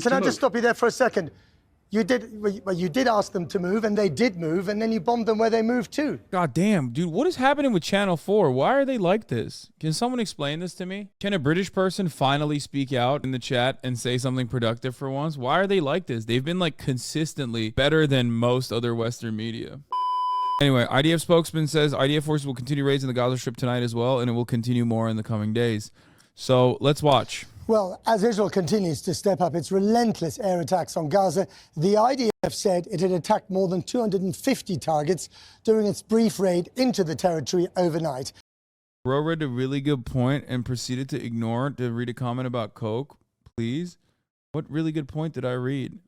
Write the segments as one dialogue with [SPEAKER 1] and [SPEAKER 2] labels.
[SPEAKER 1] Can I just stop you there for a second? You did ask them to move, and they did move, and then you bombed them where they moved to.
[SPEAKER 2] God damn, dude, what is happening with Channel 4? Why are they like this? Can someone explain this to me? Can a British person finally speak out in the chat and say something productive for once? Why are they like this? They've been like consistently better than most other Western media. Anyway, IDF spokesman says IDF forces will continue raids in the Gaza Strip tonight as well, and it will continue more in the coming days. So let's watch.
[SPEAKER 1] Well, as Israel continues to step up its relentless air attacks on Gaza, the IDF said it had attacked more than 250 targets during its brief raid into the territory overnight.
[SPEAKER 2] Bro read a really good point and proceeded to ignore to read a comment about Coke. Please? What really good point did I read?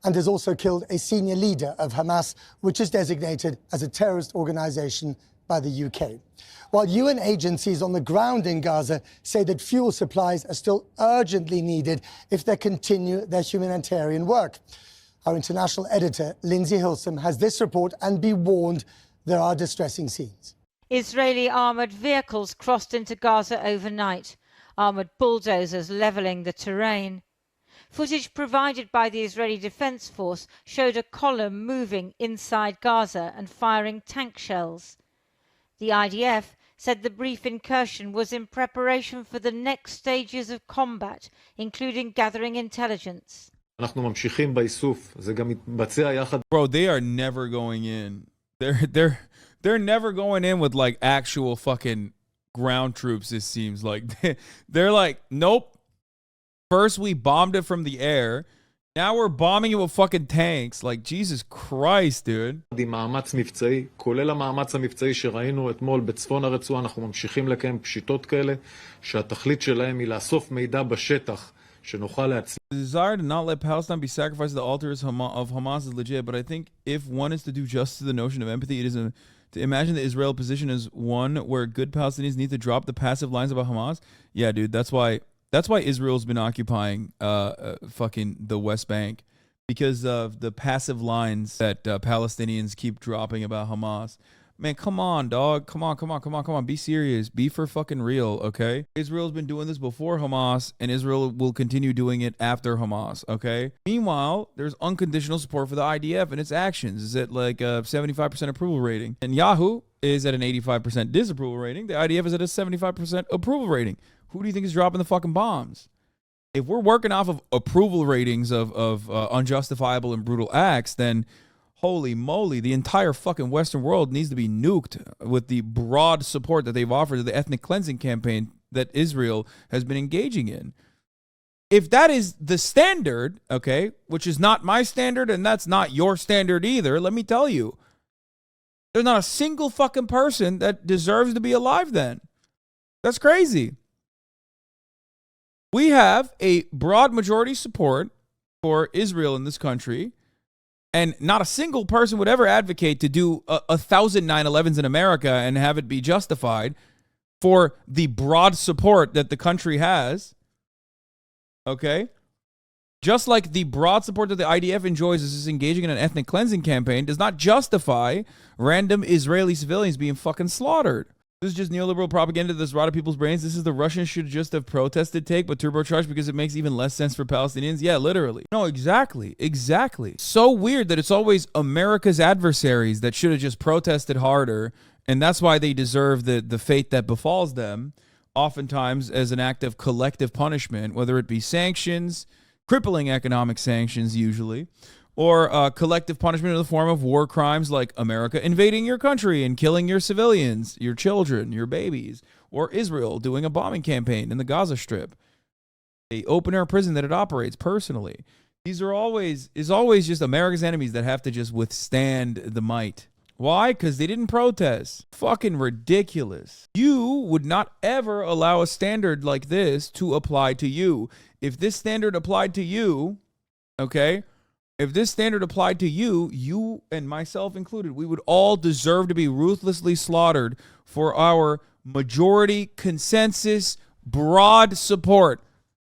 [SPEAKER 1] And has also killed a senior leader of Hamas, which is designated as a terrorist organization by the UK. While UN agencies on the ground in Gaza say that fuel supplies are still urgently needed if they continue their humanitarian work. Our international editor, Lindsay Hilsum, has this report, and be warned, there are distressing scenes.
[SPEAKER 3] Israeli armoured vehicles crossed into Gaza overnight, armoured bulldozers levelling the terrain. Footage provided by the Israeli Defence Force showed a column moving inside Gaza and firing tank shells. The IDF said the brief incursion was in preparation for the next stages of combat, including gathering intelligence.
[SPEAKER 4] Bro,
[SPEAKER 2] they are never going in. They're never going in with like actual fucking ground troops, it seems like. They're like, nope. First we bombed it from the air. Now we're bombing it with fucking tanks. Like, Jesus Christ, dude.
[SPEAKER 4] מאמץ מבצעי, כולל המאמץ המבצעי שראינו אתמול בצפון הרצועה, אנחנו ממשיכים לקיים פשיטות כאלה, שהתכלית שלהם היא לאסוף מידע בשטח, שנוכל להצליח.
[SPEAKER 2] The desire to not let Palestine be sacrificed to the altars of Hamas is legit, but I think if one is to do justice to the notion of empathy, it is to imagine the Israel position as one where good Palestinians need to drop the passive lines about Hamas. Yeah, dude, that's why Israel's been occupying fucking the West Bank, because of the passive lines that Palestinians keep dropping about Hamas. Man, come on, dog. Come on. Be serious. Be for fucking real, okay? Israel's been doing this before Hamas, and Israel will continue doing it after Hamas, okay? Meanwhile, there's unconditional support for the IDF and its actions. It's at like a 75% approval rating. And Yahoo is at an 85% disapproval rating. The IDF is at a 75% approval rating. Who do you think is dropping the fucking bombs? If we're working off of approval ratings of unjustifiable and brutal acts, then holy moly, the entire fucking Western world needs to be nuked with the broad support that they've offered to the ethnic cleansing campaign that Israel has been engaging in. If that is the standard, okay, which is not my standard and that's not your standard either, let me tell you, there's not a single fucking person that deserves to be alive then. That's crazy. We have a broad majority support for Israel in this country, and not a single person would ever advocate to do 1,000 9/11s in America and have it be justified for the broad support that the country has. Okay? Just like the broad support that the IDF enjoys as is engaging in an ethnic cleansing campaign does not justify random Israeli civilians being fucking slaughtered. This is just neoliberal propaganda that's rotted people's brains. This is the Russians should just have protested take, but turbocharged because it makes even less sense for Palestinians. Yeah, literally. No, exactly. So weird that it's always America's adversaries that should have just protested harder, and that's why they deserve the fate that befalls them, oftentimes as an act of collective punishment, whether it be sanctions, crippling economic sanctions usually, or collective punishment in the form of war crimes like America invading your country and killing your civilians, your children, your babies, or Israel doing a bombing campaign in the Gaza Strip, a open-air prison that it operates personally. These are always just America's enemies that have to just withstand the might. Why? Because they didn't protest. Fucking ridiculous. You would not ever allow a standard like this to apply to you. If this standard applied to you, okay, if this standard applied to you, you and myself included, we would all deserve to be ruthlessly slaughtered for our majority consensus, broad support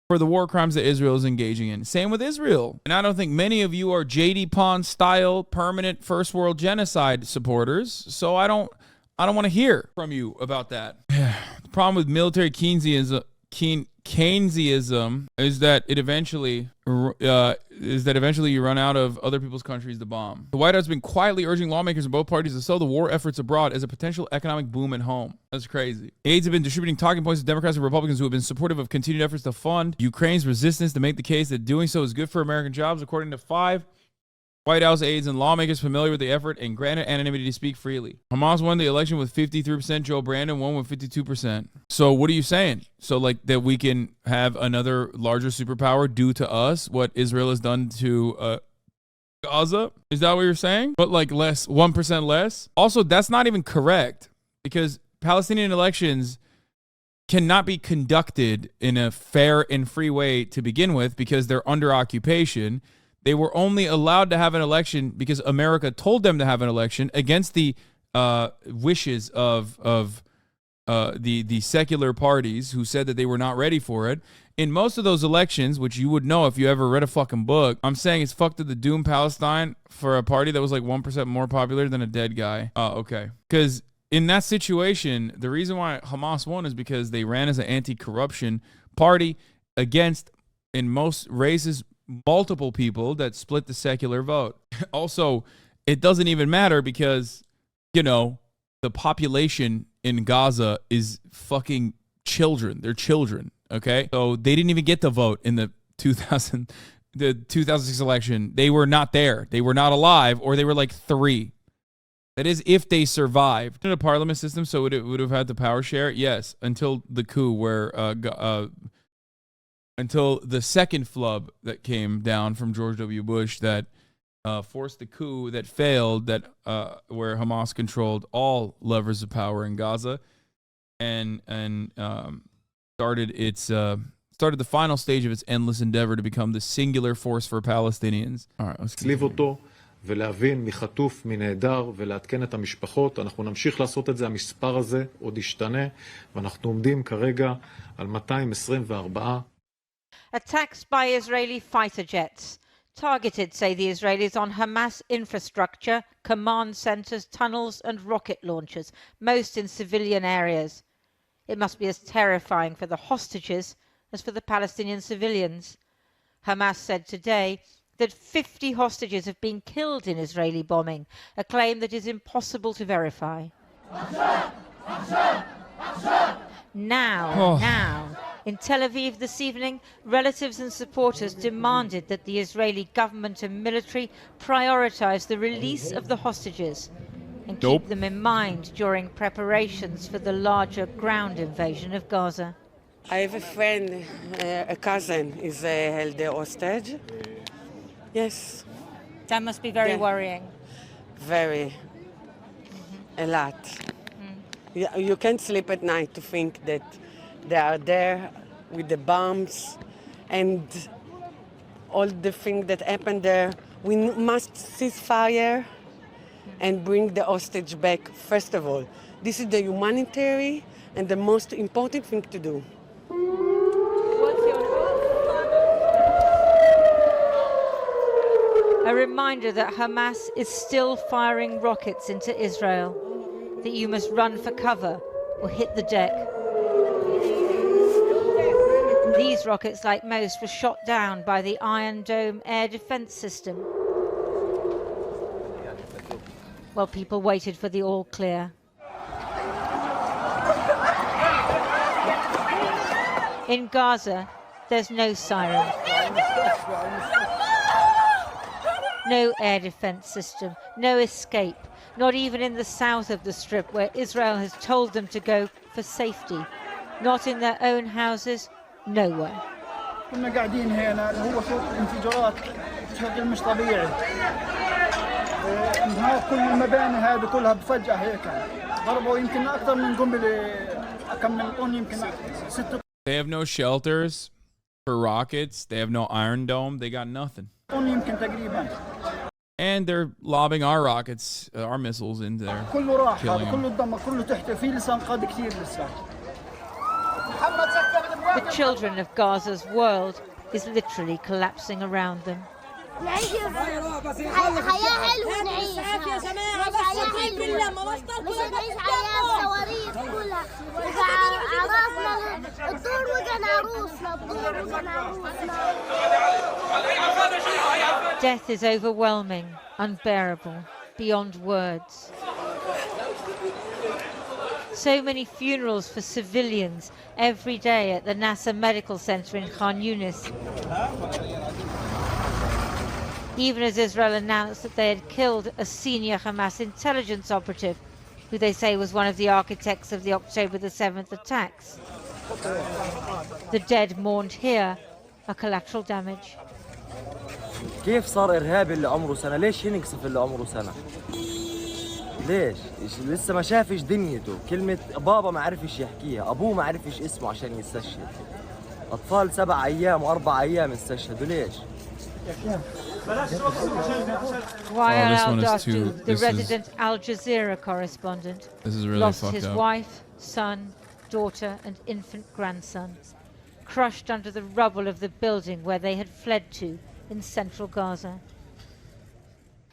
[SPEAKER 2] for the war crimes that Israel is engaging in. Same with Israel. And I don't think many of you are J.D. Pond style permanent first world genocide supporters. So I don't want to hear from you about that. The problem with military Keynesianism Keynesianism is that eventually you run out of other people's countries to bomb. The White House has been quietly urging lawmakers in both parties to sell the war efforts abroad as a potential economic boom at home. That's crazy. Aides have been distributing talking points to Democrats and Republicans who have been supportive of continued efforts to fund Ukraine's resistance to make the case that doing so is good for American jobs, according to 5 White House aides and lawmakers familiar with the effort and granted anonymity to speak freely. Hamas won the election with 53%. Joe Brandon won with 52%. So what are you saying? So like that we can have another larger superpower do to us what Israel has done to Gaza? Is that what you're saying? But like less, 1% less? Also, that's not even correct because Palestinian elections cannot be conducted in a fair and free way to begin with because they're under occupation. They were only allowed to have an election because America told them to have an election against the wishes of the secular parties who said that they were not ready for it. In most of those elections, which you would know if you ever read a fucking book, I'm saying it's fucked to the doom Palestine for a party that was like 1% more popular than a dead guy. Oh, okay. Because in that situation, the reason why Hamas won is because they ran as an anti-corruption party against, in most races, multiple people that split the secular vote. Also, it doesn't even matter because, you know, the population in Gaza is fucking children. They're children, okay? So they didn't even get to vote in the 2006 election. They were not there. They were not alive, or they were like 3. That is, if they survived. In a parliament system, so it would have had the power share? Yes, until the coup where until the second flub that came down from George W. Bush that forced the coup that failed, that where Hamas controlled all levers of power in Gaza, and started the final stage of its endless endeavor to become the singular force for Palestinians. All right, let's continue.
[SPEAKER 4] ולהבין מי חטוף, מי נהדר, ולעדכן את המשפחות. אנחנו נמשיך לעשות את זה, המספר הזה עוד ישתנה, ואנחנו עומדים כרגע על 224.
[SPEAKER 3] Attacks by Israeli fighter jets targeted, say the Israelis, on Hamas infrastructure, command centers, tunnels and rocket launchers, most in civilian areas. It must be as terrifying for the hostages as for the Palestinian civilians. Hamas said today that 50 hostages have been killed in Israeli bombing, a claim that is impossible to verify. Now, in Tel Aviv this evening, relatives and supporters demanded that the Israeli government and military prioritize the release of the hostages and keep them in mind during preparations for the larger ground invasion of Gaza.
[SPEAKER 5] I have a friend, a cousin, is held hostage. Yes.
[SPEAKER 3] That must be very worrying.
[SPEAKER 5] Very. A lot. You can't sleep at night to think that they are there with the bombs and all the things that happened there. We must cease fire and bring the hostage back, first of all. This is the humanitarian and the most important thing to do.
[SPEAKER 3] A reminder that Hamas is still firing rockets into Israel, that you must run for cover or hit the deck. These rockets, like most, were shot down by the Iron Dome air defense system. While people waited for the all clear. In Gaza, there's no siren. No air defense system, no escape, not even in the south of the Strip where Israel has told them to go for safety. Not in their own houses, nowhere.
[SPEAKER 6] كنا قاعدين هنا هو صوت انفجارات بشكل مش طبيعي. كل المباني هذه كلها بفجأة هيك ضربوا يمكن أكثر من قنبلة أكمل يمكن 6.
[SPEAKER 2] They have no shelters for rockets. They have no Iron Dome. They got nothing. And they're lobbing our rockets, our missiles into there.
[SPEAKER 3] The children of Gaza's world is literally collapsing around them.
[SPEAKER 7] نعيش حياة حلوة نعيشها مش حياة حلوة مش نعيش حياة صواريخ كلها عرفنا الدور وكان عروسنا الدور وكان عروسنا.
[SPEAKER 3] Death is overwhelming, unbearable, beyond words. So many funerals for civilians every day at the Nasser Medical Center in Khan Yunis. Even as Israel announced that they had killed a senior Hamas intelligence operative, who they say was one of the architects of the October the 7th attacks. The dead mourned here are collateral damage.
[SPEAKER 8] كيف صار إرهابي اللي عمره سنة؟ ليش ينقصف اللي عمره سنة؟ ليش؟ لسه ما شافش دنيته، كلمة بابا ما عرفش يحكيها، أبوه ما عرفش اسمه عشان يستشهد. أطفال 7 أيام و4 أيام استشهدوا ليش؟
[SPEAKER 3] Wael al-Datu, the resident Al Jazeera correspondent, lost his wife, son, daughter and infant grandson, crushed under the rubble of the building where they had fled to in central Gaza.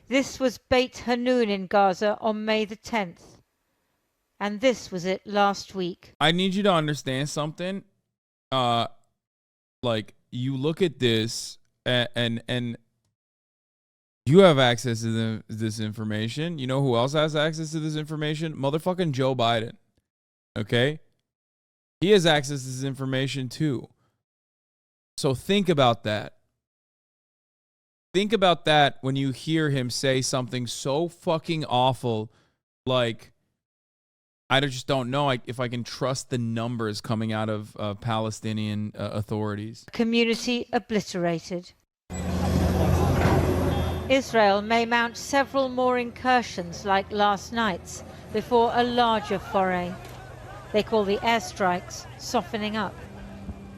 [SPEAKER 3] This was Beit Hanun in Gaza on May the 10th. And this was it last week.
[SPEAKER 2] I need you to understand something. Like, you look at this and you have access to this information. You know who else has access to this information? Motherfucking Joe Biden. Okay? He has access to this information too. So think about that. Think about that when you hear him say something so fucking awful, like, I just don't know if I can trust the numbers coming out of Palestinian authorities.
[SPEAKER 3] Community obliterated. Israel may mount several more incursions like last night's before a larger foray. They call the airstrikes softening up.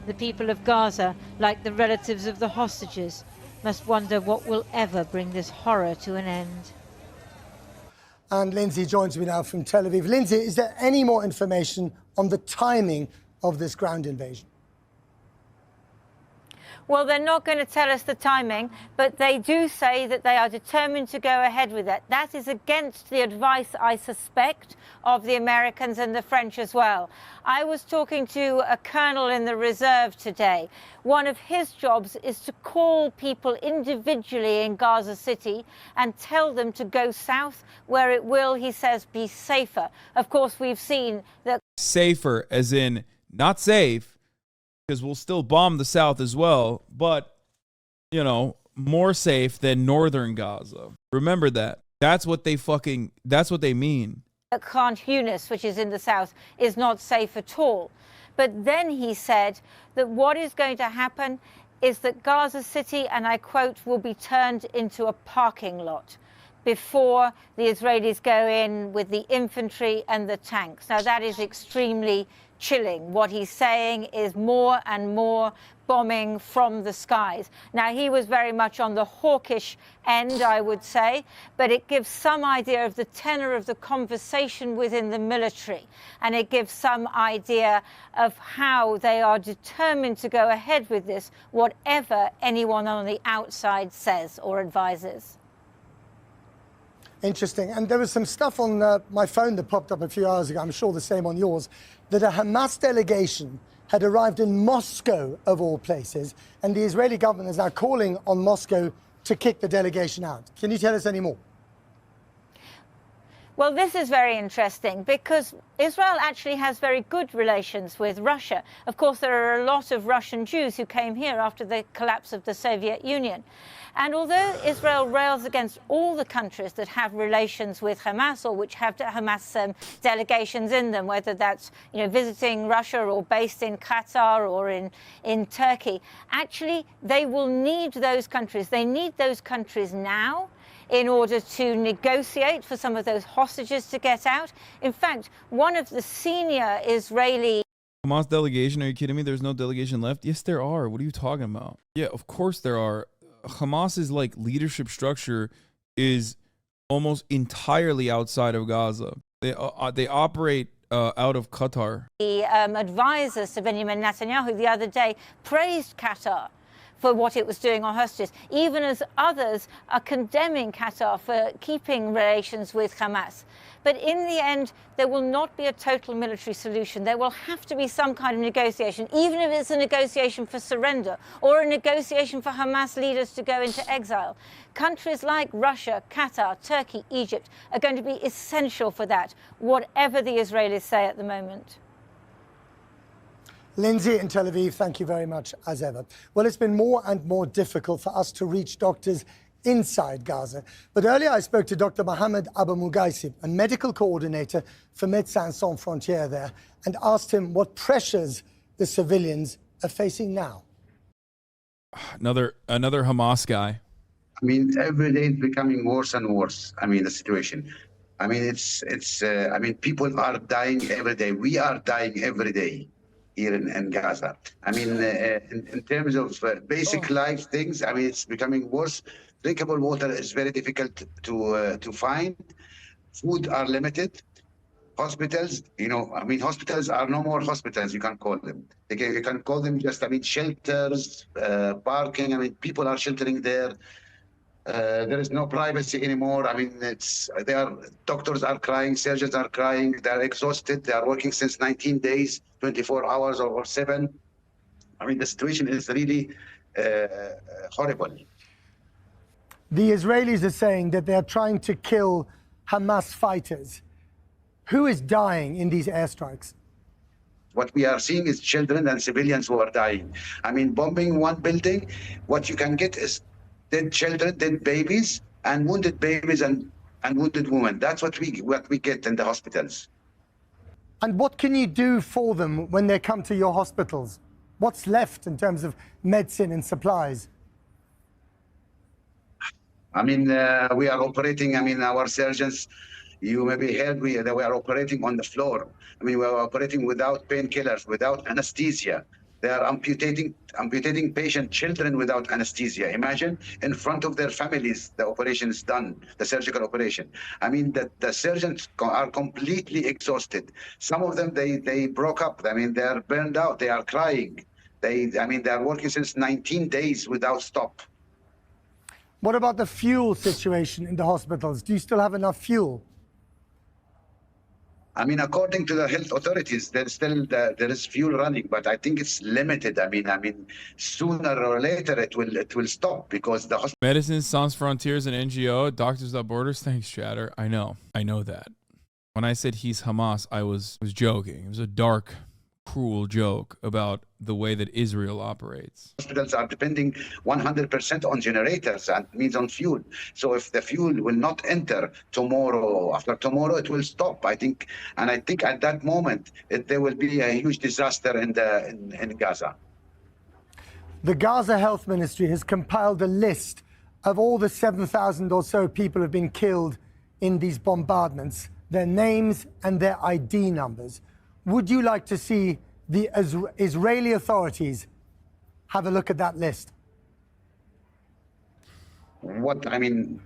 [SPEAKER 3] The people of Gaza, like the relatives of the hostages, must wonder what will ever bring this horror to an end.
[SPEAKER 1] And Lindsay joins me now from Tel Aviv. Lindsay, is there any more information on the timing of this ground invasion?
[SPEAKER 9] Well, they're not going to tell us the timing, but they do say that they are determined to go ahead with it. That is against the advice, I suspect, of the Americans and the French as well. I was talking to a colonel in the reserve today. One of his jobs is to call people individually in Gaza City and tell them to go south, where it will, he says, be safer. Of course, we've seen that.
[SPEAKER 2] Safer, as in not safe, because we'll still bomb the south as well, but, you know, more safe than northern Gaza. Remember that. That's what they mean.
[SPEAKER 9] Khan Yunis, which is in the south, is not safe at all. But then he said that what is going to happen is that Gaza City, and I quote, will be turned into a parking lot before the Israelis go in with the infantry and the tanks. Now, that is extremely chilling. What he's saying is more and more bombing from the skies. Now, he was very much on the hawkish end, I would say, but it gives some idea of the tenor of the conversation within the military, and it gives some idea of how they are determined to go ahead with this, whatever anyone on the outside says or advises.
[SPEAKER 1] Interesting. And there was some stuff on my phone that popped up a few hours ago, I'm sure the same on yours, that a Hamas delegation had arrived in Moscow, of all places, and the Israeli government is now calling on Moscow to kick the delegation out. Can you tell us any more?
[SPEAKER 9] Well, this is very interesting because Israel actually has very good relations with Russia. Of course, there are a lot of Russian Jews who came here after the collapse of the Soviet Union. And although Israel rails against all the countries that have relations with Hamas or which have Hamas delegations in them, whether that's visiting Russia or based in Qatar or in Turkey, actually they will need those countries. They need those countries now in order to negotiate for some of those hostages to get out. In fact, one of the senior Israeli
[SPEAKER 2] Hamas delegation, are you kidding me? There's no delegation left? Yes, there are. What are you talking about? Yeah, of course there are. Hamas's leadership structure is almost entirely outside of Gaza. They operate out of Qatar.
[SPEAKER 9] The advisors to Benjamin Netanyahu the other day praised Qatar for what it was doing on hostages, even as others are condemning Qatar for keeping relations with Hamas. But in the end, there will not be a total military solution. There will have to be some kind of negotiation, even if it's a negotiation for surrender or a negotiation for Hamas leaders to go into exile. Countries like Russia, Qatar, Turkey, Egypt are going to be essential for that, whatever the Israelis say at the moment.
[SPEAKER 1] Lindsay in Tel Aviv, thank you very much, as ever. Well, it's been more and more difficult for us to reach doctors inside Gaza. But earlier I spoke to Dr. Mohammed Abu Mugaisib, a medical coordinator for Médecins Sans Frontières there, and asked him what pressures the civilians are facing now.
[SPEAKER 2] Another Hamas guy.
[SPEAKER 10] I mean, every day it's becoming worse and worse. I mean, the situation. I mean, I mean, people are dying every day. We are dying every day here in Gaza. I mean, in terms of basic life things, I mean, it's becoming worse. Drinkable water is very difficult to find. Food are limited. Hospitals, you know, I mean, hospitals are no more hospitals, you can call them. You can call them just, I mean, shelters, parking. I mean, people are sheltering there. There is no privacy anymore. I mean, doctors are crying, surgeons are crying, they're exhausted. They are working since 19 days, 24 hours or 7. I mean, the situation is really horrible.
[SPEAKER 1] The Israelis are saying that they're trying to kill Hamas fighters. Who is dying in these airstrikes?
[SPEAKER 10] What we are seeing is children and civilians who are dying. I mean, bombing one building, what you can get is dead children, dead babies, and wounded babies and wounded women. That's what we get in the hospitals.
[SPEAKER 1] And what can you do for them when they come to your hospitals? What's left in terms of medicine and supplies?
[SPEAKER 10] I mean, we are operating, I mean, our surgeons, you maybe heard we are operating on the floor. I mean, we are operating without painkillers, without anesthesia. They are amputating patient children without anesthesia. Imagine in front of their families, the operation is done, the surgical operation. I mean, the surgeons are completely exhausted. Some of them, they broke up. I mean, they are burned out. They are crying. They are working since 19 days without stop.
[SPEAKER 1] What about the fuel situation in the hospitals? Do you still have enough fuel?
[SPEAKER 10] I mean, according to the health authorities, there is fuel running, but I think it's limited. I mean, sooner or later it will stop because the hospital.
[SPEAKER 2] Médecins Sans Frontières, an NGO, Doctors Without Borders. Thanks, Chatter. I know that. When I said he's Hamas, I was joking. It was a dark, cruel joke about the way that Israel operates.
[SPEAKER 10] Hospitals are depending 100% on generators, and means on fuel. So if the fuel will not enter tomorrow, after tomorrow, it will stop. I think at that moment there will be a huge disaster in Gaza.
[SPEAKER 1] The Gaza Health Ministry has compiled a list of all the 7,000 or so people who have been killed in these bombardments, their names and their ID numbers. Would you like to see the Israeli authorities have a look at that list?
[SPEAKER 10] I mean,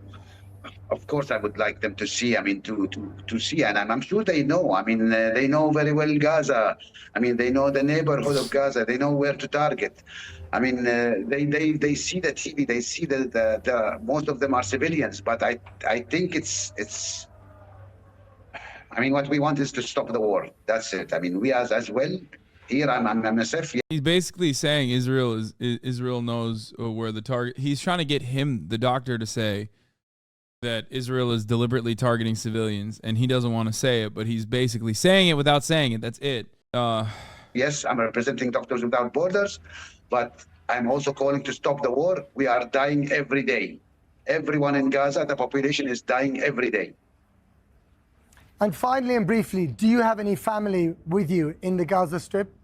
[SPEAKER 10] of course, I would like them to see. I mean, to see, and I'm sure they know. I mean, they know very well Gaza. I mean, they know the neighborhood of Gaza. They know where to target. I mean, they see the TV. They see the most of them are civilians. But I think it's. I mean, what we want is to stop the war. That's it. I mean, we as well. Here, I'm MSF.
[SPEAKER 2] He's basically saying Israel knows where the target. He's trying to get the doctor, to say that Israel is deliberately targeting civilians, and he doesn't want to say it, but he's basically saying it without saying it. That's it.
[SPEAKER 10] Yes, I'm representing Doctors Without Borders, but I'm also calling to stop the war. We are dying every day. Everyone in Gaza, the population is dying every day.
[SPEAKER 1] And finally and briefly, do you have any family with you in the Gaza Strip?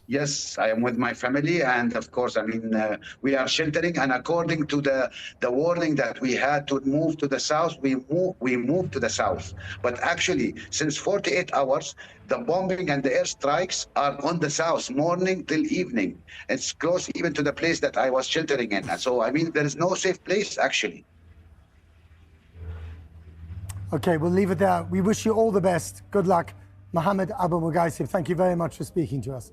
[SPEAKER 10] Yes, I am with my family, and of course, I mean, we are sheltering, and according to the warning that we had to move to the south, we moved to the south. But actually, since 48 hours, the bombing and the airstrikes are on the south, morning till evening. It's close even to the place that I was sheltering in. So, I mean, there is no safe place, actually.
[SPEAKER 1] Okay, we'll leave it there. We wish you all the best. Good luck. Mohammed Abu Mugaisib, thank you very much for speaking to us.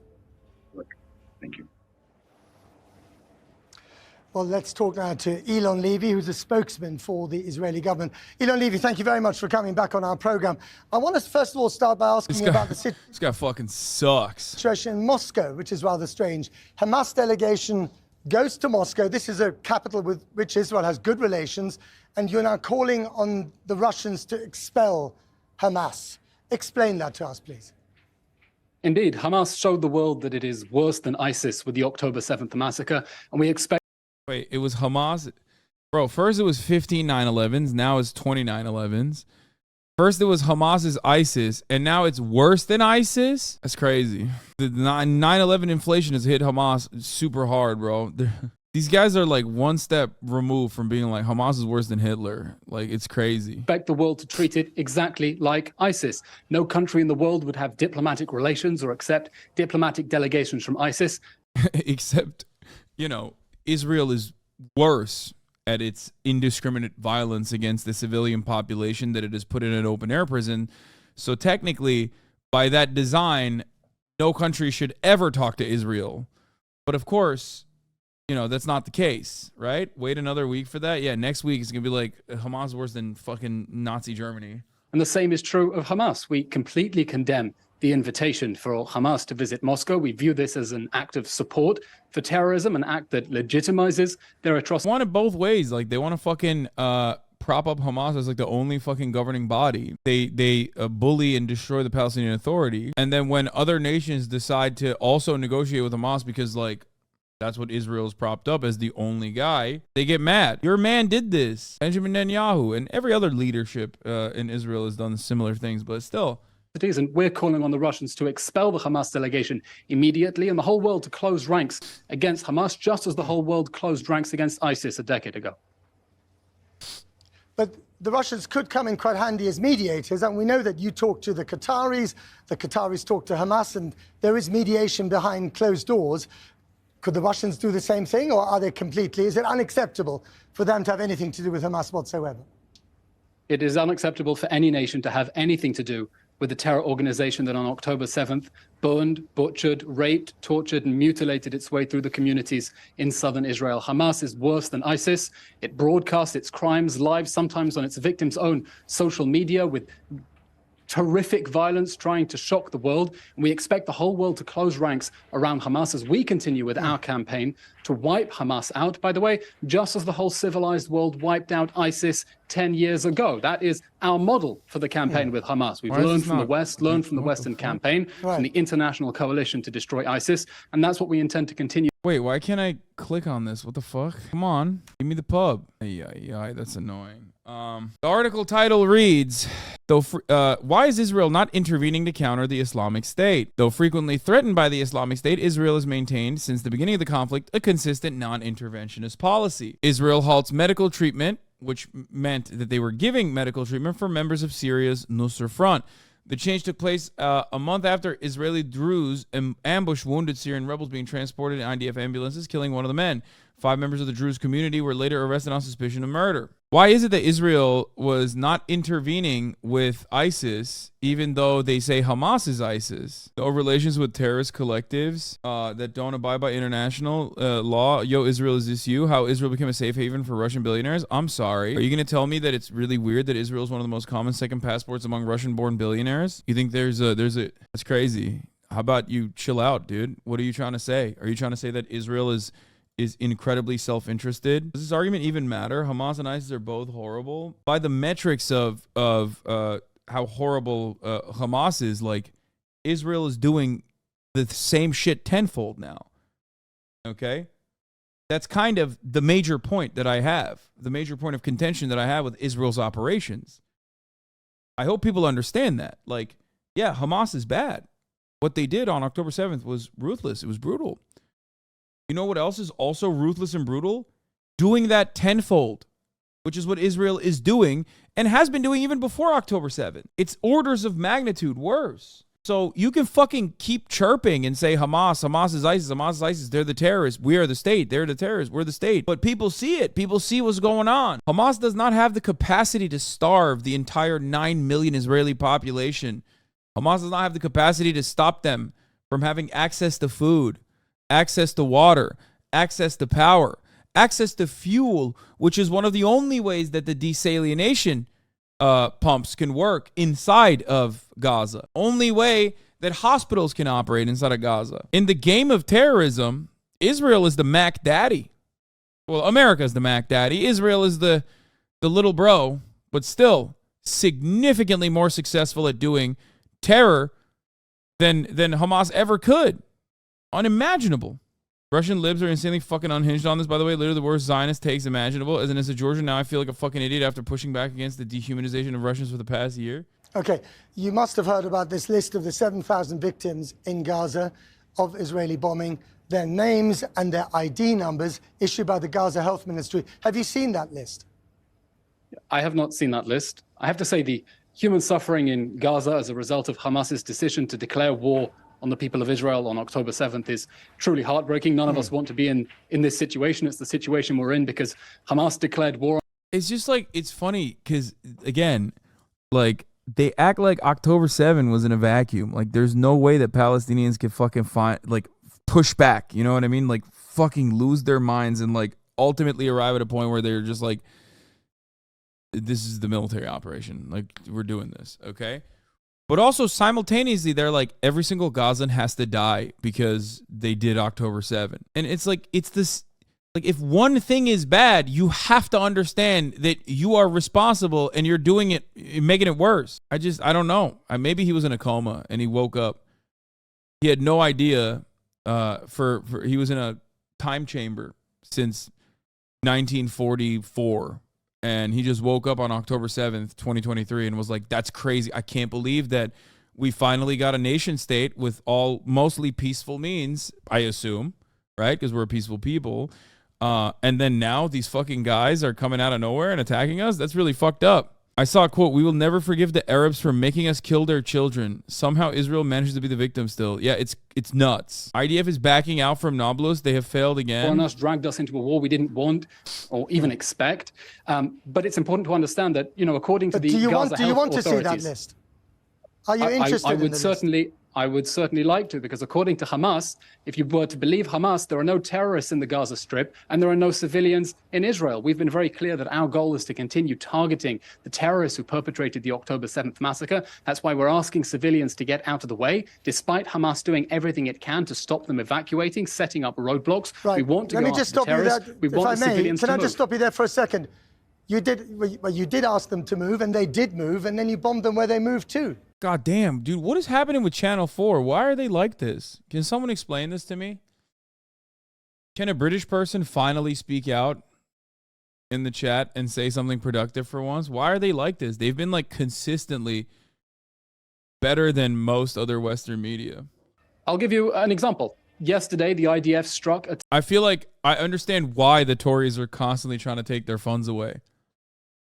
[SPEAKER 10] Thank you.
[SPEAKER 1] Well, let's talk now to Elon Levy, who's a spokesman for the Israeli government. Elon Levy, thank you very much for coming back on our program. I want to first of all start by asking you about the
[SPEAKER 2] This guy fucking sucks.
[SPEAKER 1] situation in Moscow, which is rather strange. Hamas delegation goes to Moscow. This is a capital with which Israel has good relations, and you're now calling on the Russians to expel Hamas. Explain that to us, please.
[SPEAKER 11] Indeed, Hamas showed the world that it is worse than ISIS with the October 7th massacre, and we expect...
[SPEAKER 2] Wait, it was Hamas? Bro, first it was 15 9/11s, now it's 20 9/11s. First it was Hamas's ISIS, and now it's worse than ISIS? That's crazy. The 9/11 inflation has hit Hamas super hard, bro. These guys are like one step removed from being like, Hamas is worse than Hitler. Like, it's crazy.
[SPEAKER 11] Expect the world to treat it exactly like ISIS. No country in the world would have diplomatic relations or accept diplomatic delegations from ISIS.
[SPEAKER 2] Except, you know, Israel is worse at its indiscriminate violence against the civilian population that it has put in an open-air prison. So technically, by that design, no country should ever talk to Israel. But of course, you know, that's not the case, right? Wait another week for that? Yeah, next week it's going to be like Hamas is worse than fucking Nazi Germany.
[SPEAKER 11] And the same is true of Hamas. We completely condemn the invitation for Hamas to visit Moscow. We view this as an act of support for terrorism, an act that legitimizes their atrocities.
[SPEAKER 2] They want it both ways. Like, they want to fucking prop up Hamas as like the only fucking governing body. They bully and destroy the Palestinian Authority. And then when other nations decide to also negotiate with Hamas because, like, that's what Israel's propped up as the only guy, they get mad. Your man did this. Benjamin Netanyahu and every other leadership in Israel has done similar things, but still.
[SPEAKER 11] And we're calling on the Russians to expel the Hamas delegation immediately and the whole world to close ranks against Hamas, just as the whole world closed ranks against ISIS a decade ago.
[SPEAKER 1] But the Russians could come in quite handy as mediators, and we know that you talk to the Qataris talk to Hamas, and there is mediation behind closed doors. Could the Russians do the same thing, or are they completely, is it unacceptable for them to have anything to do with Hamas whatsoever?
[SPEAKER 11] It is unacceptable for any nation to have anything to do with the terror organization that on October 7th burned, butchered, raped, tortured, and mutilated its way through the communities in southern Israel. Hamas is worse than ISIS. It broadcasts its crimes live, sometimes on its victims' own social media, with terrific violence trying to shock the world. And we expect the whole world to close ranks around Hamas as we continue with our campaign to wipe Hamas out, by the way, just as the whole civilized world wiped out ISIS 10 years ago. That is our model for the campaign with Hamas. We've learned from the West, learned from the Western campaign, from the international coalition to destroy ISIS, and that's what we intend to continue.
[SPEAKER 2] Wait, why can't I click on this? What the fuck? Come on, give me the pub. Yeah, that's annoying. The article title reads, why is Israel not intervening to counter the Islamic State? Though frequently threatened by the Islamic State, Israel has maintained since the beginning of the conflict a consistent non-interventionist policy. Israel halts medical treatment, which meant that they were giving medical treatment for members of Syria's Nusra Front. The change took place a month after Israeli Druze ambushed wounded Syrian rebels being transported in IDF ambulances, killing one of the men. 5 members of the Druze community were later arrested on suspicion of murder. Why is it that Israel was not intervening with ISIS, even though they say Hamas is ISIS? The relations with terrorist collectives that don't abide by international law. Yo, Israel, is this you? How Israel became a safe haven for Russian billionaires? I'm sorry. Are you going to tell me that it's really weird that Israel is one of the most common second passports among Russian-born billionaires? You think that's crazy. How about you chill out, dude? What are you trying to say? Are you trying to say that Israel is incredibly self-interested? Does this argument even matter? Hamas and ISIS are both horrible. By the metrics of how horrible Hamas is, like, Israel is doing the same shit tenfold now. Okay? That's kind of the major point that I have, the major point of contention that I have with Israel's operations. I hope people understand that. Like, yeah, Hamas is bad. What they did on October 7th was ruthless. It was brutal. You know what else is also ruthless and brutal? Doing that tenfold, which is what Israel is doing and has been doing even before October 7th. It's orders of magnitude worse. So you can fucking keep chirping and say Hamas is ISIS, Hamas is ISIS, they're the terrorists, we are the state, they're the terrorists, we're the state. But people see it. People see what's going on. Hamas does not have the capacity to starve the entire 9 million Israeli population. Hamas does not have the capacity to stop them from having access to food, access to water, access to power, access to fuel, which is one of the only ways that the desalination pumps can work inside of Gaza. Only way that hospitals can operate inside of Gaza. In the game of terrorism, Israel is the Mac Daddy. Well, America is the Mac Daddy. Israel is the little bro, but still significantly more successful at doing terror than Hamas ever could. Unimaginable. Russian libs are insanely fucking unhinged on this, by the way. Literally the worst Zionist takes imaginable. As a Georgian, now I feel like a fucking idiot after pushing back against the dehumanization of Russians for the past year.
[SPEAKER 1] Okay, you must have heard about this list of the 7,000 victims in Gaza of Israeli bombing, their names and their ID numbers issued by the Gaza Health Ministry. Have you seen that list?
[SPEAKER 11] I have not seen that list. I have to say the human suffering in Gaza as a result of Hamas's decision to declare war on the people of Israel on October 7th is truly heartbreaking. None of us want to be in this situation. It's the situation we're in because Hamas declared war.
[SPEAKER 2] It's just like, it's funny because, again, like, they act like October 7 was in a vacuum. Like, there's no way that Palestinians could fucking push back. You know what I mean? Like, fucking lose their minds and, like, ultimately arrive at a point where they're just like, this is the military operation. Like, we're doing this, okay? But also, simultaneously, they're like, every single Gazan has to die because they did October 7. And it's like, it's this, like, if one thing is bad, you have to understand that you are responsible and you're doing it, making it worse. I don't know. Maybe he was in a coma and he woke up. He had no idea he was in a time chamber since 1944. And he just woke up on October 7th, 2023, and was like, that's crazy. I can't believe that we finally got a nation state with all mostly peaceful means, I assume, right? Because we're a peaceful people. And then now these fucking guys are coming out of nowhere and attacking us? That's really fucked up. I saw a quote, "We will never forgive the Arabs for making us kill their children. Somehow Israel manages to be the victim still." Yeah, it's nuts. IDF is backing out from Nablus. They have failed again.
[SPEAKER 11] Hamas dragged us into a war we didn't want or even expect. But it's important to understand that, according to the Gaza health authorities...
[SPEAKER 1] Do you want to see that list? Are you interested in the list?
[SPEAKER 11] I would certainly like to, because according to Hamas, if you were to believe Hamas, there are no terrorists in the Gaza Strip and there are no civilians in Israel. We've been very clear that our goal is to continue targeting the terrorists who perpetrated the October 7th massacre. That's why we're asking civilians to get out of the way, despite Hamas doing everything it can to stop them evacuating, setting up roadblocks.
[SPEAKER 1] Right.
[SPEAKER 11] We want to
[SPEAKER 1] Let
[SPEAKER 11] go
[SPEAKER 1] me just
[SPEAKER 11] after
[SPEAKER 1] stop you
[SPEAKER 11] terrorists.
[SPEAKER 1] there,
[SPEAKER 11] We want
[SPEAKER 1] if
[SPEAKER 11] the
[SPEAKER 1] I may.
[SPEAKER 11] civilians
[SPEAKER 1] Can
[SPEAKER 11] to
[SPEAKER 1] I
[SPEAKER 11] move.
[SPEAKER 1] just stop you there for a second? You did ask them to move, and they did move, and then you bombed them where they moved to.
[SPEAKER 2] God damn, dude, what is happening with Channel 4? Why are they like this? Can someone explain this to me? Can a British person finally speak out in the chat and say something productive for once? Why are they like this? They've been like consistently better than most other Western media.
[SPEAKER 11] I'll give you an example. Yesterday, the IDF struck a...
[SPEAKER 2] I feel like I understand why the Tories are constantly trying to take their funds away.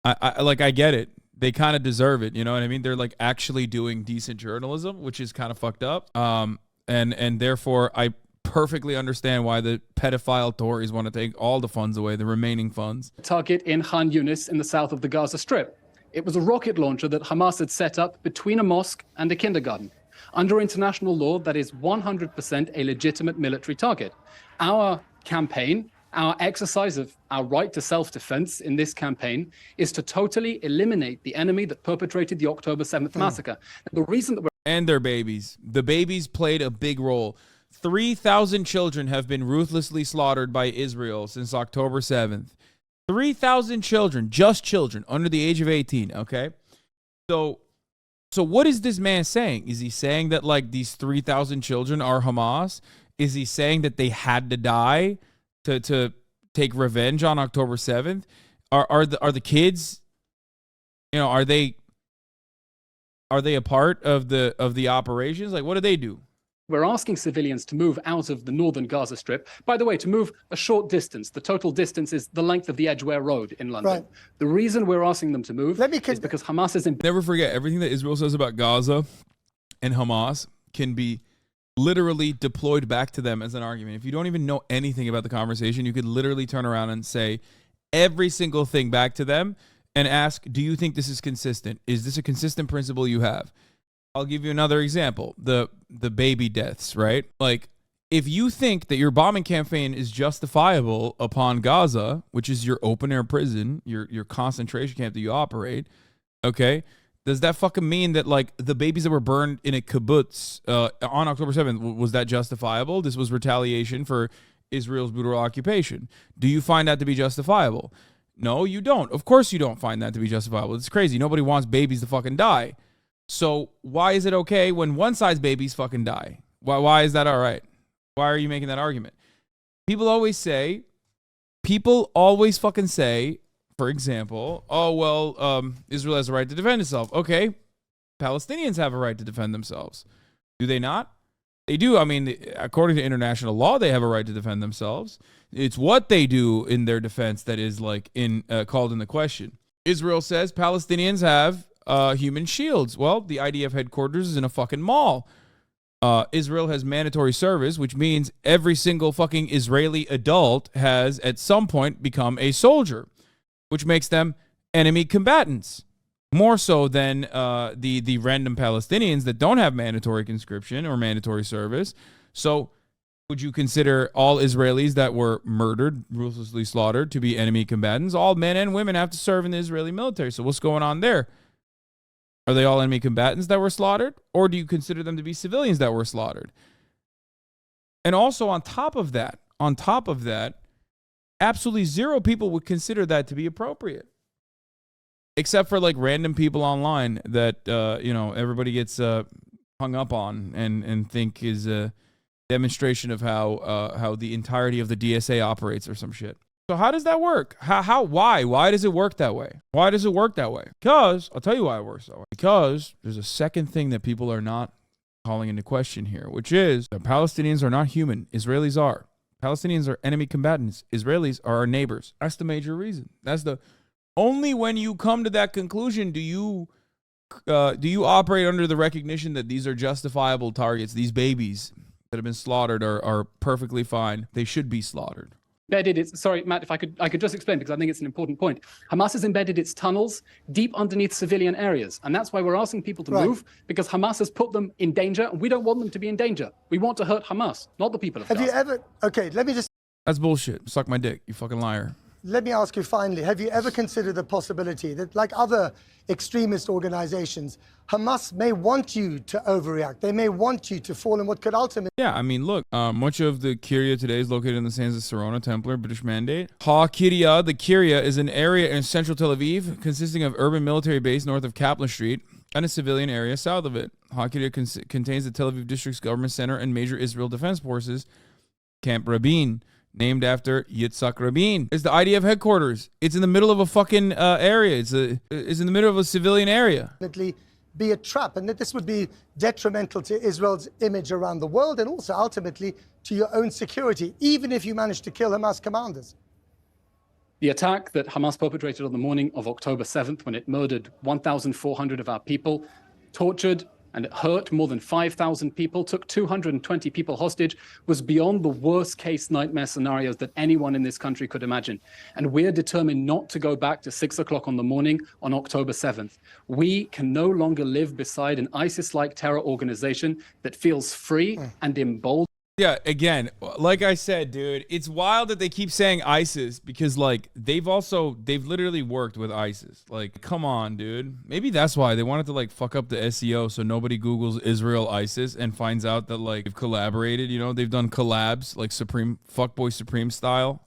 [SPEAKER 2] I get it. They kind of deserve it, you know what I mean? They're like actually doing decent journalism, which is kind of fucked up. And therefore, I perfectly understand why the pedophile Tories want to take all the funds away, the remaining funds.
[SPEAKER 11] Target in Khan Yunis in the south of the Gaza Strip. It was a rocket launcher that Hamas had set up between a mosque and a kindergarten. Under international law, that is 100% a legitimate military target. Our campaign, our exercise of our right to self-defense in this campaign is to totally eliminate the enemy that perpetrated the October 7th massacre. And the reason that we're...
[SPEAKER 2] And their babies. The babies played a big role. 3,000 children have been ruthlessly slaughtered by Israel since October 7th. 3,000 children, just children, under the age of 18, okay? So what is this man saying? Is he saying that, like, these 3,000 children are Hamas? Is he saying that they had to die to take revenge on October 7th? Are the kids, are they a part of the operations? Like, what do they do?
[SPEAKER 11] We're asking civilians to move out of the northern Gaza Strip. By the way, to move a short distance. The total distance is the length of the Edgware Road in London. Right. The reason we're asking them to move is because Hamas is...
[SPEAKER 2] Never forget, everything that Israel says about Gaza and Hamas can be literally deployed back to them as an argument. If you don't even know anything about the conversation, you could literally turn around and say every single thing back to them and ask, do you think this is consistent? Is this a consistent principle you have? I'll give you another example. The baby deaths, right? Like, if you think that your bombing campaign is justifiable upon Gaza, which is your open air prison, your concentration camp that you operate, okay, does that fucking mean that like the babies that were burned in a kibbutz on October 7th, was that justifiable? This was retaliation for Israel's brutal occupation. Do you find that to be justifiable? No, you don't. Of course you don't find that to be justifiable. It's crazy. Nobody wants babies to fucking die. So why is it okay when one side's babies fucking die? Why is that all right? Why are you making that argument? People always fucking say, for example, oh, well, Israel has a right to defend itself. Okay, Palestinians have a right to defend themselves. Do they not? They do. I mean, according to international law, they have a right to defend themselves. It's what they do in their defense that is like called into question. Israel says Palestinians have human shields. Well, the IDF headquarters is in a fucking mall. Israel has mandatory service, which means every single fucking Israeli adult has at some point become a soldier, which makes them enemy combatants. More so than the random Palestinians that don't have mandatory conscription or mandatory service. So would you consider all Israelis that were murdered, ruthlessly slaughtered, to be enemy combatants? All men and women have to serve in the Israeli military. So what's going on there? Are they all enemy combatants that were slaughtered? Or do you consider them to be civilians that were slaughtered? And also on top of that, absolutely zero people would consider that to be appropriate. Except for like random people online that, everybody gets hung up on and think is a demonstration of how the entirety of the DSA operates or some shit. So how does that work? Why does it work that way? Why does it work that way? Because, I'll tell you why it works that way. Because there's a second thing that people are not calling into question here, which is that Palestinians are not human. Israelis are. Palestinians are enemy combatants. Israelis are our neighbors. That's the major reason. Only when you come to that conclusion do you operate under the recognition that these are justifiable targets. These babies that have been slaughtered are perfectly fine. They should be slaughtered.
[SPEAKER 11] Sorry, Matt, if I could just explain, because I think it's an important point. Hamas has embedded its tunnels deep underneath civilian areas. And that's why we're asking people to move, because Hamas has put them in danger. And we don't want them to be in danger. We want to hurt Hamas, not the people of Gaza.
[SPEAKER 2] That's bullshit. Suck my dick, you fucking liar.
[SPEAKER 1] Let me ask you finally, have you ever considered the possibility that, like other extremist organizations, Hamas may want you to overreact? They may want you to fall in what could ultimately...
[SPEAKER 2] Yeah, I mean, look, much of the Kiryat today is located in the sands of Sarona, Templar, British Mandate. Ha-Kiryat, the Kiryat, is an area in central Tel Aviv consisting of urban military base north of Kaplan Street and a civilian area south of it. Ha-Kiryat contains the Tel Aviv District's government center and major Israel Defense Forces, Camp Rabin, named after Yitzhak Rabin. It's the IDF headquarters. It's in the middle of a fucking area. It's in the middle of a civilian area.
[SPEAKER 1] Be a trap, and that this would be detrimental to Israel's image around the world and also ultimately to your own security, even if you manage to kill Hamas commanders.
[SPEAKER 11] The attack that Hamas perpetrated on the morning of October 7th, when it murdered 1,400 of our people, tortured and it hurt more than 5,000 people, took 220 people hostage, was beyond the worst case nightmare scenarios that anyone in this country could imagine. And we're determined not to go back to 6 o'clock on the morning on October 7th. We can no longer live beside an ISIS-like terror organization that feels free and emboldened.
[SPEAKER 2] Yeah, again, like I said, dude, it's wild that they keep saying ISIS because, like, they've literally worked with ISIS. Like, come on, dude. Maybe that's why they wanted to, like, fuck up the SEO so nobody Googles Israel ISIS and finds out that, like, they've collaborated, they've done collabs, like Fuckboy Supreme style.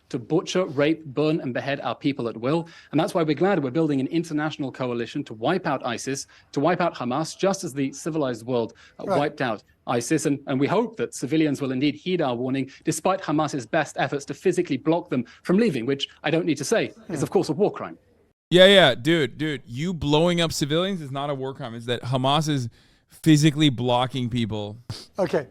[SPEAKER 11] To butcher, rape, burn, and behead our people at will. And that's why we're glad we're building an international coalition to wipe out ISIS, to wipe out Hamas, just as the civilized world wiped out ISIS. And we hope that civilians will indeed heed our warning, despite Hamas's best efforts to physically block them from leaving, which I don't need to say is, of course, a war crime.
[SPEAKER 2] Yeah, dude, you blowing up civilians is not a war crime. It's that Hamas is physically blocking people.
[SPEAKER 1] Okay.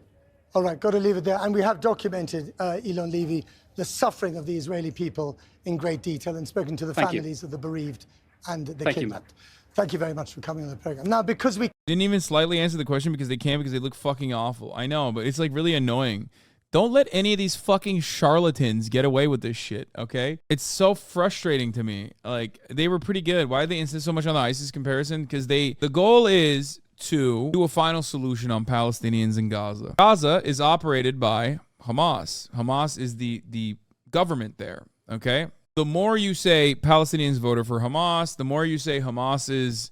[SPEAKER 1] All right, got to leave it there. And we have documented, Elon Levy, the suffering of the Israeli people in great detail and spoken to the families of the bereaved and the kidnapped. Thank you very much for coming on the program. Now, because we
[SPEAKER 2] didn't even slightly answer the question because they look fucking awful. I know, but it's like really annoying. Don't let any of these fucking charlatans get away with this shit, okay? It's so frustrating to me. Like, they were pretty good. Why do they insist so much on the ISIS comparison? Because the goal is to a final solution on Palestinians in Gaza. Gaza is operated by Hamas. Hamas is the government there, okay? The more you say Palestinians voted for Hamas, the more you say Hamas is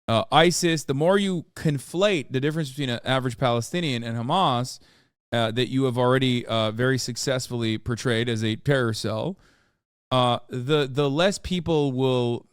[SPEAKER 2] ISIS, the more you conflate the difference between an average Palestinian and Hamas that you have already very successfully portrayed as a terror cell, the less people will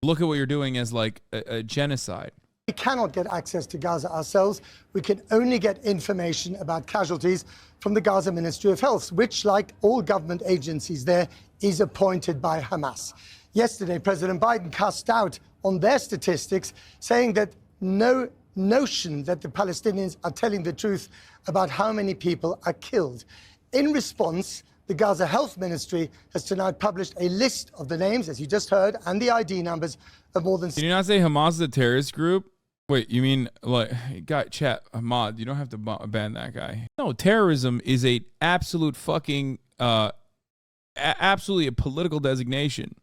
[SPEAKER 2] look at what you're doing as like a genocide.
[SPEAKER 1] We cannot get access to Gaza ourselves. We can only get information about casualties from the Gaza Ministry of Health, which, like all government agencies there, is appointed by Hamas. Yesterday, President Biden cast doubt on their statistics, saying that no notion that the Palestinians are telling the truth about how many people are killed. In response, the Gaza Health Ministry has tonight published a list of the names, as you just heard, and the ID numbers of more than...
[SPEAKER 2] Can you not say Hamas is a terrorist group? Wait, you mean, like, chat, Ahmad, you don't have to ban that guy. No, terrorism is a absolute fucking, absolutely a political designation.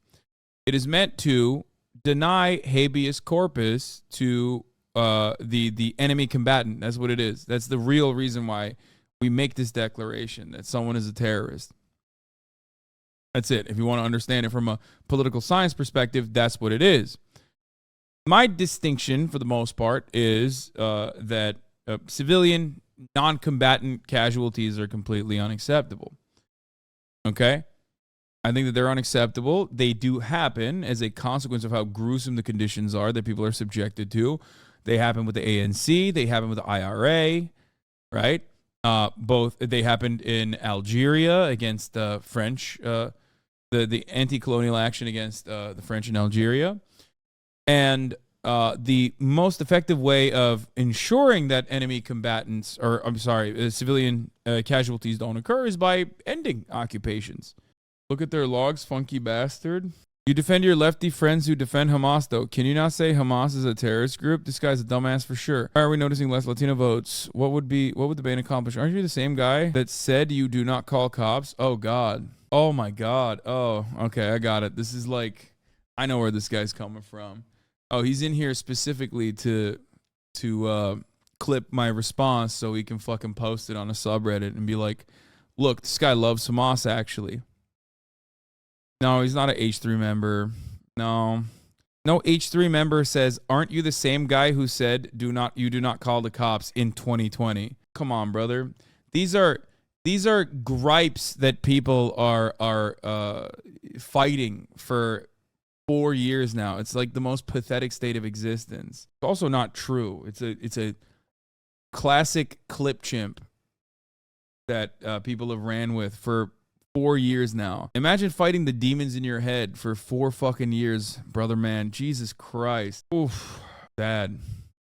[SPEAKER 2] It is meant to deny habeas corpus to the enemy combatant. That's what it is. That's the real reason why we make this declaration that someone is a terrorist. That's it. If you want to understand it from a political science perspective, that's what it is. My distinction, for the most part, is that civilian, non-combatant casualties are completely unacceptable. Okay? I think that they're unacceptable. They do happen as a consequence of how gruesome the conditions are that people are subjected to. They happen with the ANC. They happen with the IRA, right? Both they happened in Algeria against the French, the anti-colonial action against the French in Algeria. And the most effective way of ensuring that enemy combatants, or I'm sorry, civilian casualties don't occur is by ending occupations. Look at their logs, funky bastard. You defend your lefty friends who defend Hamas, though. Can you not say Hamas is a terrorist group? This guy's a dumbass for sure. Why are we noticing less Latino votes? What would the ban accomplish? Aren't you the same guy that said you do not call cops? Oh, God. Oh, my God. Oh, okay, I got it. This is like, I know where this guy's coming from. Oh, he's in here specifically to clip my response so he can fucking post it on a subreddit and be like, look, this guy loves Hamas, actually. No, he's not an H3 member. No H3 member says, aren't you the same guy who said you do not call the cops in 2020? Come on, brother. These are gripes that people are fighting for 4 years now. It's like the most pathetic state of existence. It's also not true. It's a classic clip chimp that people have ran with for 4 years now. Imagine fighting the demons in your head for 4 fucking years, brother man. Jesus Christ. Oof. Sad.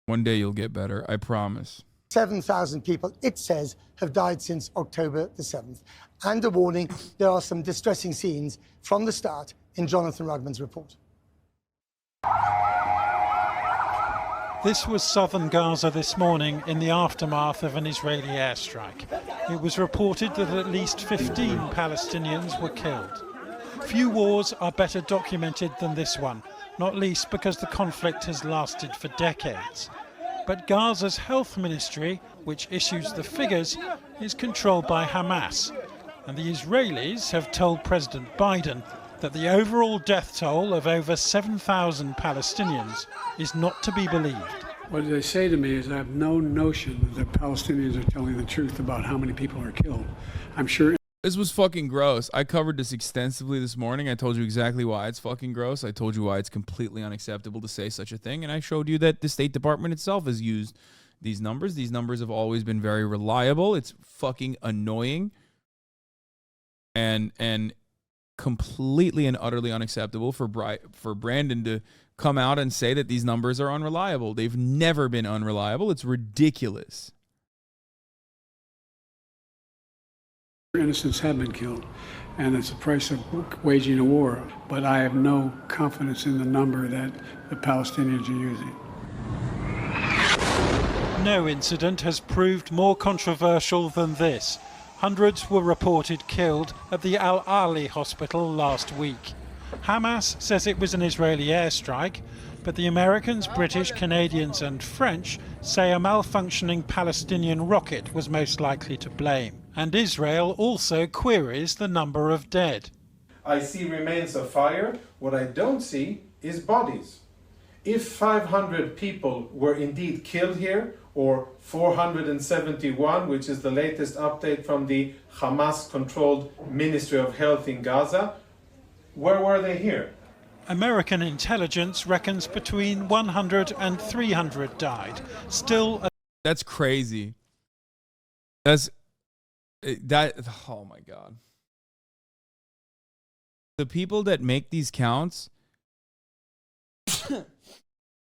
[SPEAKER 2] One day you'll get better. I promise.
[SPEAKER 1] 7,000 people, it says, have died since October the 7th. And a warning, there are some distressing scenes from the start in Jonathan Rugman's report.
[SPEAKER 12] This was southern Gaza this morning in the aftermath of an Israeli airstrike. It was reported that at least 15 Palestinians were killed. Few wars are better documented than this one, not least because the conflict has lasted for decades. But Gaza's health ministry, which issues the figures, is controlled by Hamas. And the Israelis have told President Biden that the overall death toll of over 7,000 Palestinians is not to be believed.
[SPEAKER 13] What they say to me is I have no notion that Palestinians are telling the truth about how many people are killed. I'm sure...
[SPEAKER 2] This was fucking gross. I covered this extensively this morning. I told you exactly why it's fucking gross. I told you why it's completely unacceptable to say such a thing. And I showed you that the State Department itself has used these numbers. These numbers have always been very reliable. It's fucking annoying. And completely and utterly unacceptable for Brandon to come out and say that these numbers are unreliable. They've never been unreliable. It's ridiculous.
[SPEAKER 13] Innocents have been killed, and it's the price of waging a war. But I have no confidence in the number that the Palestinians are using.
[SPEAKER 12] No incident has proved more controversial than this. Hundreds were reported killed at the Al-Ali hospital last week. Hamas says it was an Israeli airstrike. But the Americans, British, Canadians and French say a malfunctioning Palestinian rocket was most likely to blame. And Israel also queries the number of dead.
[SPEAKER 14] I see remains of fire. What I don't see is bodies. If 500 people were indeed killed here, or 471, which is the latest update from the Hamas-controlled Ministry of Health in Gaza, where were they here?
[SPEAKER 12] American intelligence reckons between 100 and 300 died. Still,
[SPEAKER 2] that's crazy. Oh my God. The people that make these counts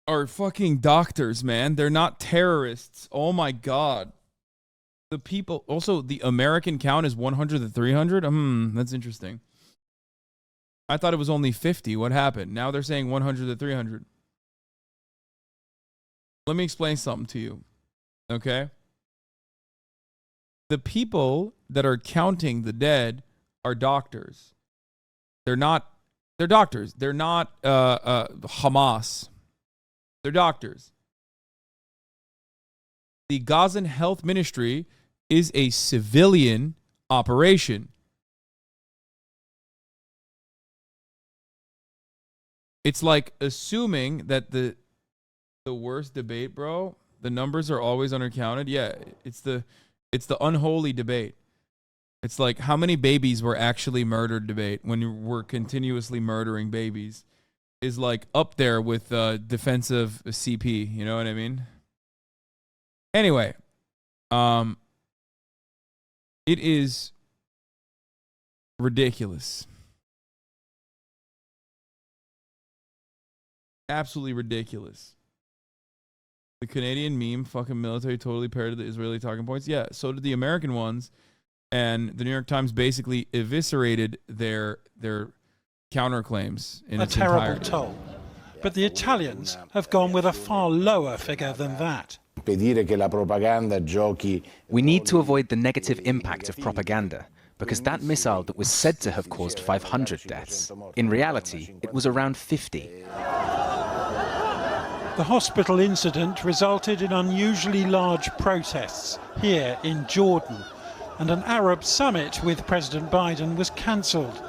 [SPEAKER 2] are fucking doctors, man. They're not terrorists. Oh my God. The people, also the American count is 100 to 300. That's interesting. I thought it was only 50. What happened? Now they're saying 100 to 300. Let me explain something to you. Okay? The people that are counting the dead are doctors. They're doctors. They're not Hamas. They're doctors. The Gazan Health Ministry is a civilian operation. It's like assuming that the worst debate, bro, the numbers are always undercounted. Yeah, it's the unholy debate. It's like how many babies were actually murdered debate when we're continuously murdering babies is like up there with defensive CP, you know what I mean? Anyway, it is ridiculous. Absolutely ridiculous. The Canadian meme, fucking military totally parroted the Israeli talking points. Yeah, so did the American ones. And the New York Times basically eviscerated their counterclaims in its entirety.
[SPEAKER 12] A terrible toll. But the Italians have gone with a far lower figure than that.
[SPEAKER 15] We need to avoid the negative impact of propaganda, because that missile that was said to have caused 500 deaths, in reality, it was around 50.
[SPEAKER 12] The hospital incident resulted in unusually large protests here in Jordan, and an Arab summit with President Biden was cancelled.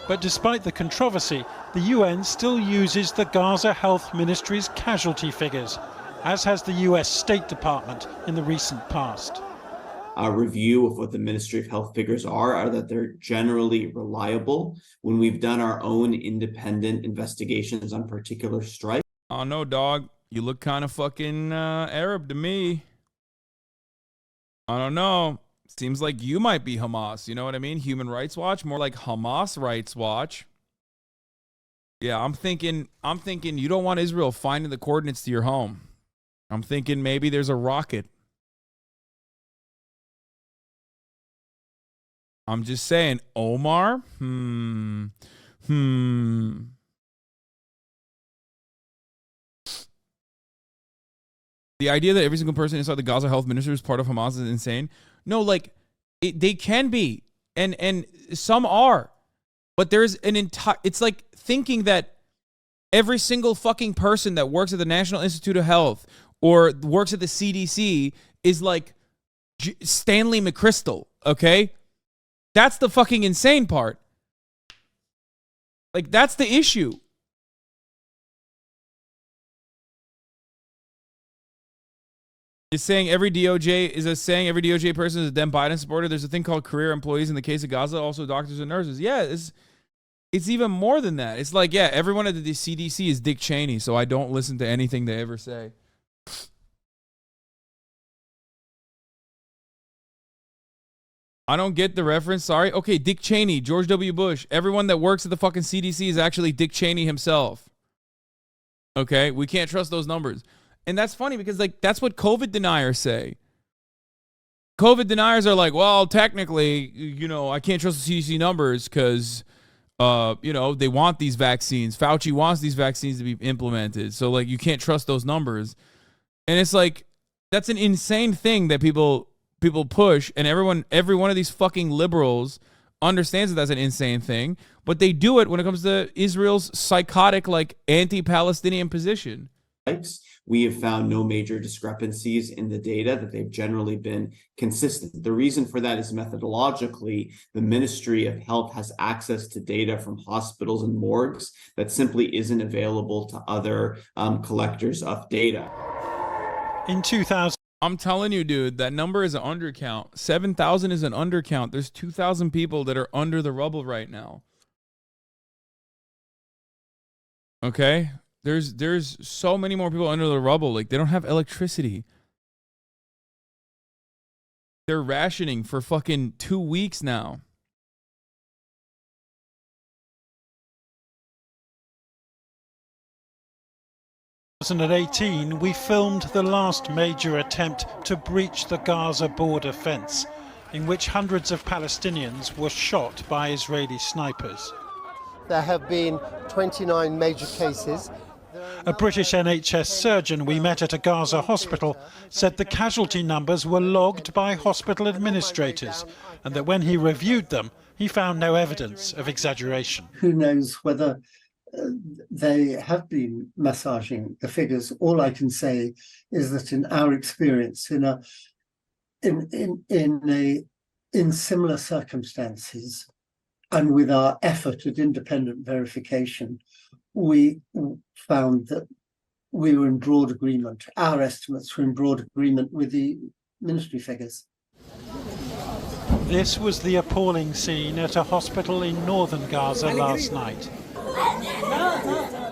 [SPEAKER 12] But despite the controversy, the UN still uses the Gaza Health Ministry's casualty figures, as has the US State Department in the recent past.
[SPEAKER 16] Our review of what the Ministry of Health figures are that they're generally reliable. When we've done our own independent investigations on particular strikes.
[SPEAKER 2] Oh no, dog. You look kind of fucking Arab to me. I don't know. Seems like you might be Hamas. You know what I mean? Human Rights Watch, more like Hamas Rights Watch. Yeah, I'm thinking you don't want Israel finding the coordinates to your home. I'm thinking maybe there's a rocket. I'm just saying, Omar? The idea that every single person inside the Gaza Health Ministry is part of Hamas is insane. No, like, they can be, and some are. But there's an entire, it's like thinking that every single fucking person that works at the National Institute of Health or works at the CDC is like Stanley McChrystal, okay? That's the fucking insane part. Like, that's the issue. Is saying every DOJ person is a damn Biden supporter. There's a thing called career employees in the case of Gaza, also doctors and nurses. Yeah, it's even more than that. It's like, yeah, everyone at the CDC is Dick Cheney, so I don't listen to anything they ever say. I don't get the reference. Sorry. Okay, Dick Cheney, George W. Bush. Everyone that works at the fucking CDC is actually Dick Cheney himself. Okay, we can't trust those numbers. And that's funny because, like, that's what COVID deniers say. COVID deniers are like, well, technically, you know, I can't trust the CDC numbers because, you know, they want these vaccines. Fauci wants these vaccines to be implemented. So, like, you can't trust those numbers. And it's like, that's an insane thing that people push. And every one of these fucking liberals understands that that's an insane thing, but they do it when it comes to Israel's psychotic, like, anti-Palestinian position.
[SPEAKER 16] We have found no major discrepancies in the data, that they've generally been consistent. The reason for that is methodologically, the Ministry of Health has access to data from hospitals and morgues that simply isn't available to other collectors of data.
[SPEAKER 12] In 2000,
[SPEAKER 2] I'm telling you, dude, that number is an undercount. 7,000 is an undercount. There's 2,000 people that are under the rubble right now. Okay? There's so many more people under the rubble. Like, they don't have electricity. They're rationing for fucking 2 weeks now.
[SPEAKER 12] In 2018, we filmed the last major attempt to breach the Gaza border fence, in which hundreds of Palestinians were shot by Israeli snipers.
[SPEAKER 17] There have been 29 major cases.
[SPEAKER 12] A British NHS surgeon we met at a Gaza hospital said the casualty numbers were logged by hospital administrators, and that when he reviewed them, he found no evidence of exaggeration.
[SPEAKER 18] Who knows whether they have been massaging the figures? All I can say is that in our experience, in similar circumstances, and with our effort at independent verification, we found that we were in broad agreement. Our estimates were in broad agreement with the ministry figures.
[SPEAKER 12] This was the appalling scene at a hospital in northern Gaza last night.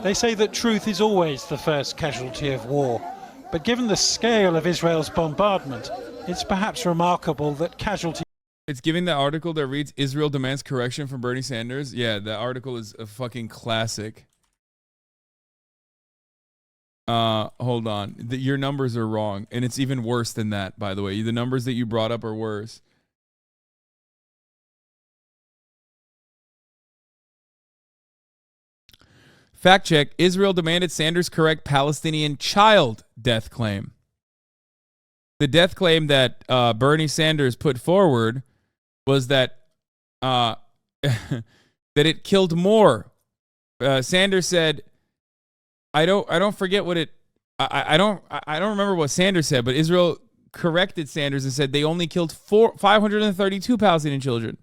[SPEAKER 12] They say that truth is always the first casualty of war, but given the scale of Israel's bombardment, it's perhaps remarkable that casualties...
[SPEAKER 2] It's giving the article that reads, Israel demands correction from Bernie Sanders. Yeah, the article is a fucking classic. Hold on. Your numbers are wrong, and it's even worse than that, by the way. The numbers that you brought up are worse. Fact check. Israel demanded Sanders correct Palestinian child death claim. The death claim that Bernie Sanders put forward was that that it killed more. Sanders said, I don't forget what it I don't remember what Sanders said, but Israel corrected Sanders and said they only killed 532 Palestinian children.